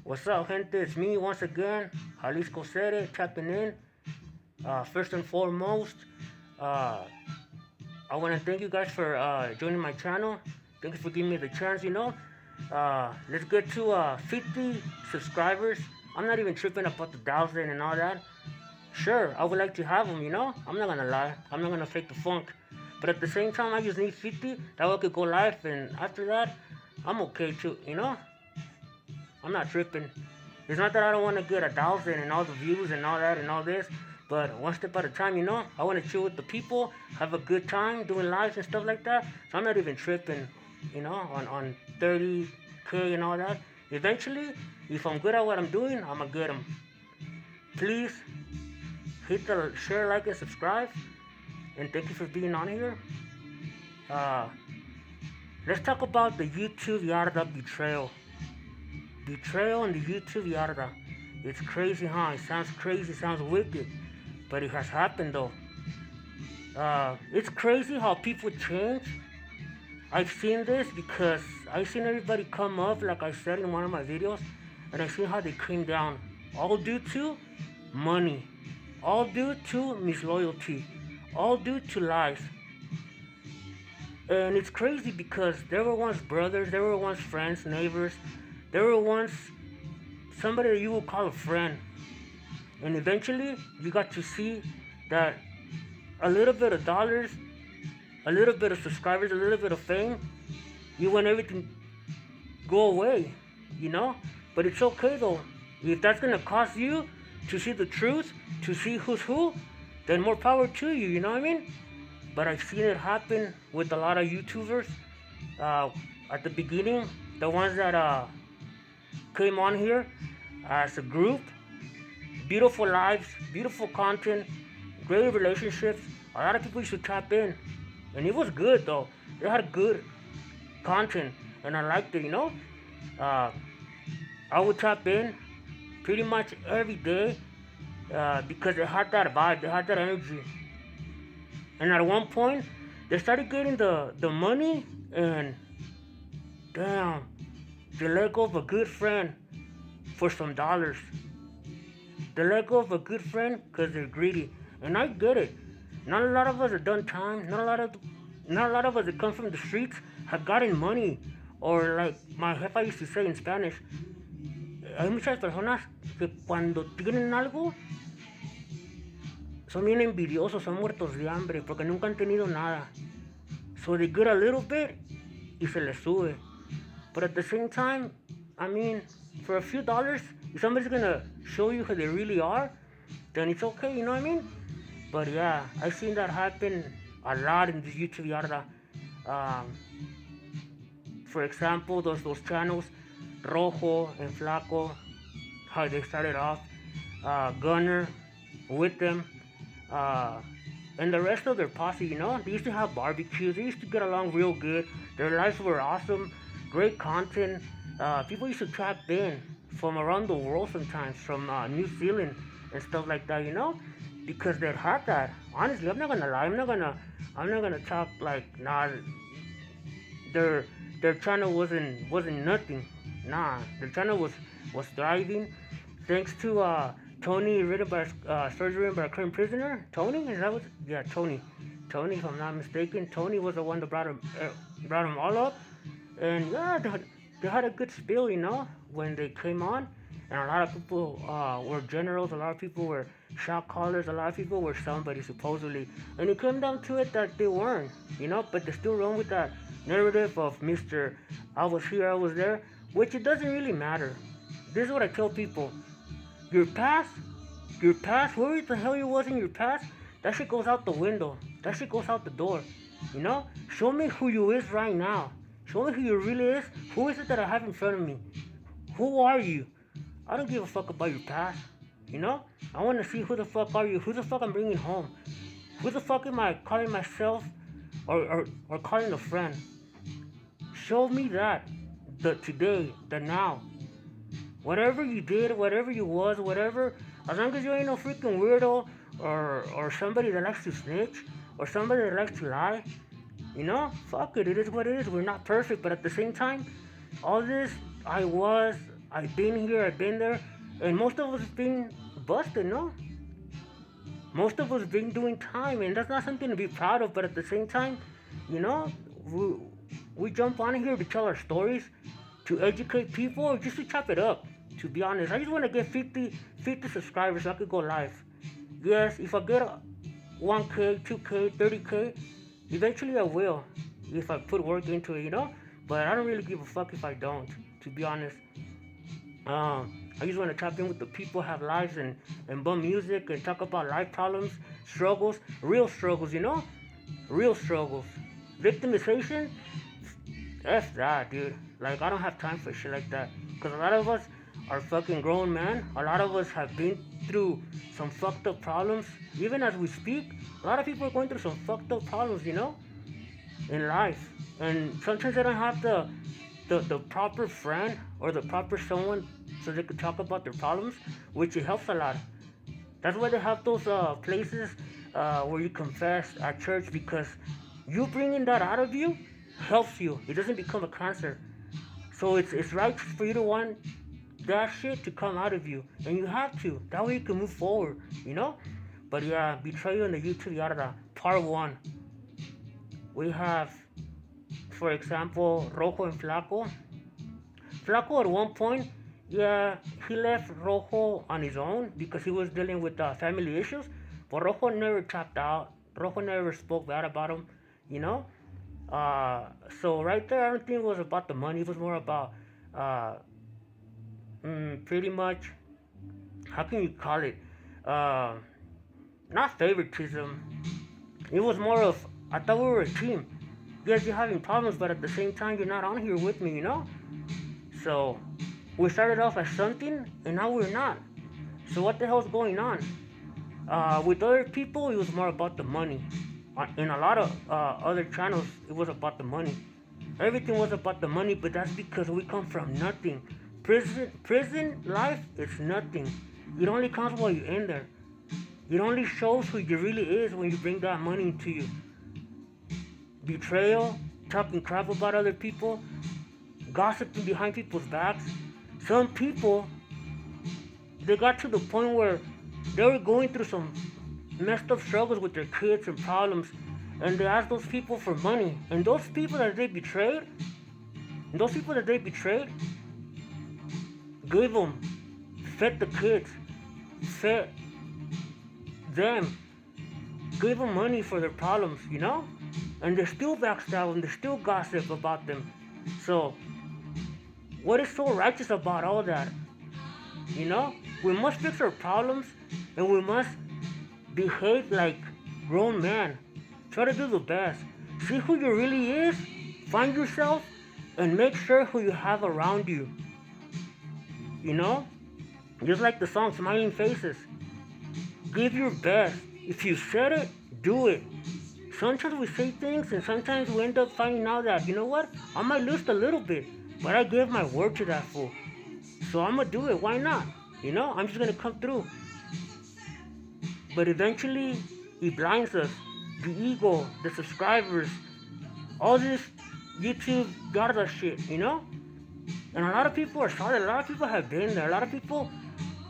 What's up, gente? It's me once again, JALISCO-SAID-IT, tapping in. First and foremost, uh, I want to thank you guys for joining my channel. Thank you for giving me the chance, Let's get to 50 subscribers. I'm not even tripping about the 1,000 and all that. Sure, I would like to have them. I'm not gonna lie. I'm not gonna fake the funk. But at the same time, I just need 50. That way I could go live, and after that, I'm okay too. I'm not tripping. It's not that I don't want to get 1,000 and all the views and all that and all this, but one step at a time. I want to chill with the people, have a good time doing lives and stuff like that. So I'm not even tripping, on 30K and all that. Eventually, if I'm good at what I'm doing, I'm gonna get them. Please hit the share, like, and subscribe. And thank you for being on here. Uh, let's talk about the YouTube Yarda betrayal. Betrayal in the YouTube Yarda. It's crazy, huh? It sounds crazy, sounds wicked, but it has happened though. It's crazy how people change. I've seen this because I've seen everybody come up, like I said in one of my videos, and I've seen how they came down. All due to money, all due to misloyalty, all due to lies. And it's crazy because they were once brothers, they were once friends, neighbors, they were once somebody that you would call a friend. And eventually, you got to see that a little bit of dollars, a little bit of subscribers, a little bit of fame, you want everything go away. But it's okay though. If that's gonna cause you to see the truth, to see who's who, then more power to you. You know what I mean? But I've seen it happen with a lot of YouTubers. Uh, at the beginning, the ones that came on here as a group, beautiful lives, beautiful content, great relationships. A lot of people used to tap in, and it was good though. They had good content, and I liked it. Uh, I would tap in pretty much every day because they had that vibe, they had that energy. And at one point, they started getting the money, and damn, they let go of a good friend for some dollars. They let go of a good friend because they're greedy, and I get it. Not a lot of us have done time. Not a lot of us that come from the streets have gotten money, or like my jefa used to say in Spanish. Hay muchas personas que cuando tienen algo son bien envidiosos, son muertos de hambre porque nunca han tenido nada. So they get a little bit y se les sube. But at the same time, I mean, for a few dollars, if somebody's gonna show you who they really are, then it's okay, you know what I mean? But yeah, I've seen that happen a lot in this YouTube Yarda. Um, for example, those channels, Rojo and Flaco, how they started off, Gunner with them, uh, and the rest of their posse. They used to have barbecues, they used to get along real good, their lives were awesome, great content. People used to tap in from around the world sometimes, from New Zealand and stuff like that, because they had that. Honestly, I'm not gonna lie, I'm not gonna talk like nah. Their channel wasn't nothing. Nah, their channel was thriving, thanks to Tony, written by stories written by a current prisoner. Tony, is that what? Yeah, Tony. Tony, if I'm not mistaken, Tony was the one that brought him all up, and yeah, they had a good spill, when they came on, and a lot of people were generals, a lot of people were shot callers, a lot of people were somebody supposedly, and it came down to it that they weren't, but they still run with that narrative of Mr. I was here, I was there, which it doesn't really matter. This is what I tell people. Your past, whoever the hell you was in your past, that shit goes out the window. That shit goes out the door. Show me who you is right now. Show me who you really is. Who is it that I have in front of me? Who are you? I don't give a fuck about your past. I want to see who the fuck are you. Who the fuck I'm bringing home. Who the fuck am I calling myself or calling a friend? Show me that. The today, the now. Whatever you did, whatever you was, whatever, as long as you ain't no freaking weirdo or somebody that likes to snitch or somebody that likes to lie, fuck it, it is what it is. We're not perfect, but at the same time, all this, I was, I've been here, I've been there, and most of us been busted, no? Most of us been doing time, and that's not something to be proud of. But at the same time, you know, we, we jump on here to tell our stories, to educate people, or just to chop it up. To be honest, I just want to get 50 subscribers so I could go live. Yes, if I get 1K, 2K, 30K, eventually I will. If I put work into it, you know. But I don't really give a fuck if I don't. To be honest, I just want to tap in with the people, have lives, and bum music and talk about life problems, struggles, real struggles, you know, real struggles. Victimization, F that, dude. Like, I don't have time for shit like that. Because a lot of us are fucking grown men. A lot of us have been through some fucked up problems. Even as we speak, a lot of people are going through some fucked up problems, you know, in life. And sometimes they don't have the proper friend or the proper someone so they could talk about their problems, which it helps a lot. That's why they have those places where you confess at church, because you bringing that out of you helps you. It doesn't become a cancer. So it's right for you to want that shit to come out of you, and you have to. That way you can move forward, you know. But yeah, betrayal in the YouTube Yarda part one. We have, for example, Rojo and Flaco. Flaco at one point, yeah, he left Rojo on his own because he was dealing with family issues. But Rojo never tapped out. Rojo never spoke bad about him, you know. Uh, so right there, I don't think it was about the money. It was more about uh, pretty much, how can you call it? Uh, Not favoritism. It was more of, I thought we were a team. Yes, you're having problems, but at the same time, you're not on here with me, you know? So, we started off as something, and now we're not. So, what the hell's going on? With other people, it was more about the money. In a lot of other channels, it was about the money. Everything was about the money, but that's because we come from nothing. Prison life is nothing. It only comes while you're in there. It only shows who you really is when you bring that money into you. Betrayal, talking crap about other people, gossiping behind people's backs. Some people, they got to the point where they were going through some messed up struggles with their kids and problems, and they asked those people for money. And those people that they betrayed, gave them, fed the kids, fed them, gave them money for their problems, you know? And they still backstab them, they still gossip about them. So, what is so righteous about all that? You know? We must fix our problems, and we must behave like grown men. Try to do the best. See who you really is, find yourself, and make sure who you have around you. You know? Just like the song Smiling Faces. Give your best. If you said it, do it. Sometimes we say things, and sometimes we end up finding out that, you know what, I might lose a little bit, but I gave my word to that fool. So I'm gonna do it. Why not? You know, I'm just gonna come through. But eventually, he blinds us. The ego, the subscribers, all this YouTube Garda shit, you know? And a lot of people are sorry. A lot of people have been there. A lot of people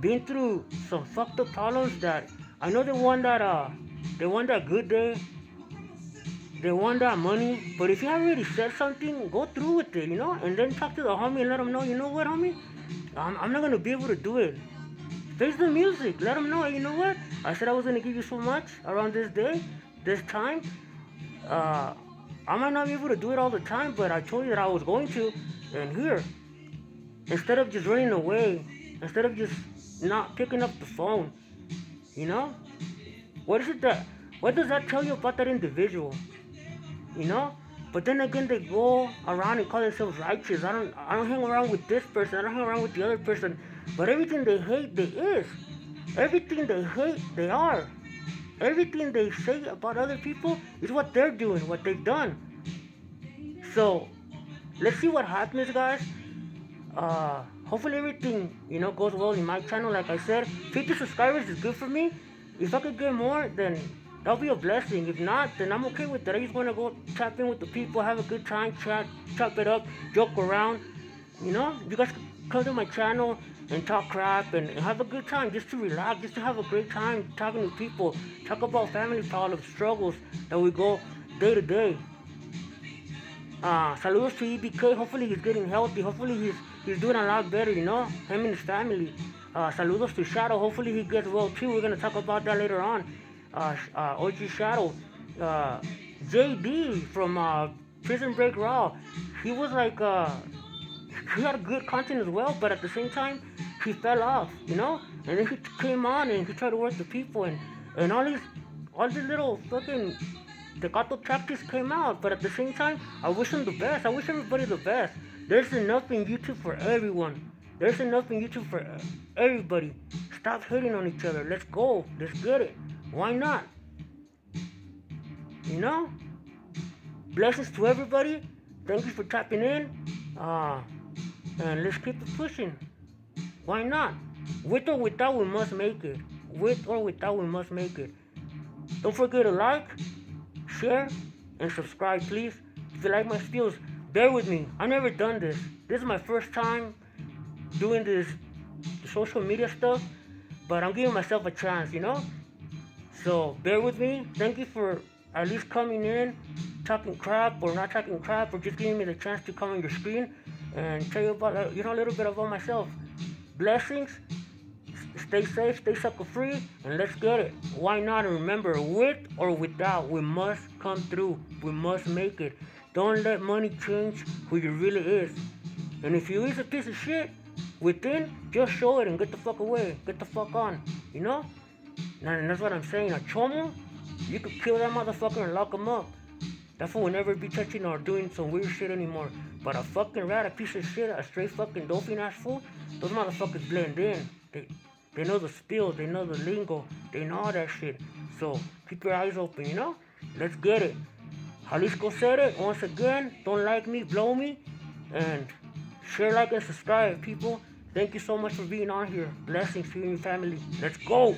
been through some fucked up problems that I know they want that good day. They want that money. But if you haven't already said something, go through with it, you know? And then talk to the homie and let him know, you know what, homie? I'm not gonna be able to do it. Face the music. Let them know, hey, you know what? I said I was gonna give you so much around this day, this time. I might not be able to do it all the time, but I told you that I was going to. And here, instead of just running away, instead of just not picking up the phone, you know? What does that tell you about that individual? You know? But then again, they go around and call themselves righteous. I don't hang around with this person. I don't hang around with the other person. But everything they hate, they is. Everything they hate, they are. Everything they say about other people is what they're doing, what they've done. So, let's see what happens, guys. Hopefully everything, you know, goes well in my channel. Like I said, 50 subscribers is good for me. If I could get more, then that'll be a blessing. If not, then I'm okay with that. I just want to go tap in with the people, have a good time, chat, chop it up, joke around. You know, you guys come to my channel and talk crap and have a good time, just to relax, just to have a great time talking to people, talk about family problems, struggles that we go day to day. Saludos to EBK. Hopefully he's getting healthy. Hopefully he's doing a lot better, you know, him and his family. Saludos to Shadow. Hopefully he gets well too. We're gonna talk about that later on. OG Shadow. Uh, JD from Prison Break Raw. He was like he had good content as well, but at the same time he fell off, you know. And then he came on and he tried to work the people and all these little fucking the Gato Tactics came out, but at the same time, I wish him the best. I wish everybody the best. There's enough in YouTube for everyone. There's enough in YouTube for everybody. Stop hating on each other. Let's go. Let's get it. Why not? You know? Blessings to everybody. Thank you for tapping in. And let's keep it pushing. Why not? With or without, we must make it. With or without, we must make it. Don't forget to like, share, and subscribe, please. If you like my skills, bear with me. I've never done this. This is my first time doing this social media stuff, but I'm giving myself a chance, you know? So bear with me. Thank you for at least coming in, talking crap or not talking crap, or just giving me the chance to come on your screen and tell you about, you know, a little bit about myself. Blessings. Stay safe, stay sucker free, and let's get it. Why not? And remember, with or without, we must come through. We must make it. Don't let money change who you really is. And if you is a piece of shit within, just show it and get the fuck away. Get the fuck on. You know? And that's what I'm saying. A chomo, you could kill that motherfucker and lock him up. That fool will never be touching or doing some weird shit anymore. But a fucking rat, a piece of shit, a straight fucking dolphin ass fool, those motherfuckers blend in. They know the spill, they know the lingo, they know all that shit. So keep your eyes open, you know? Let's get it. Jalisco said it. Once again, don't like me, blow me. And share, like, and subscribe, people. Thank you so much for being on here. Blessings to you and your family. Let's go.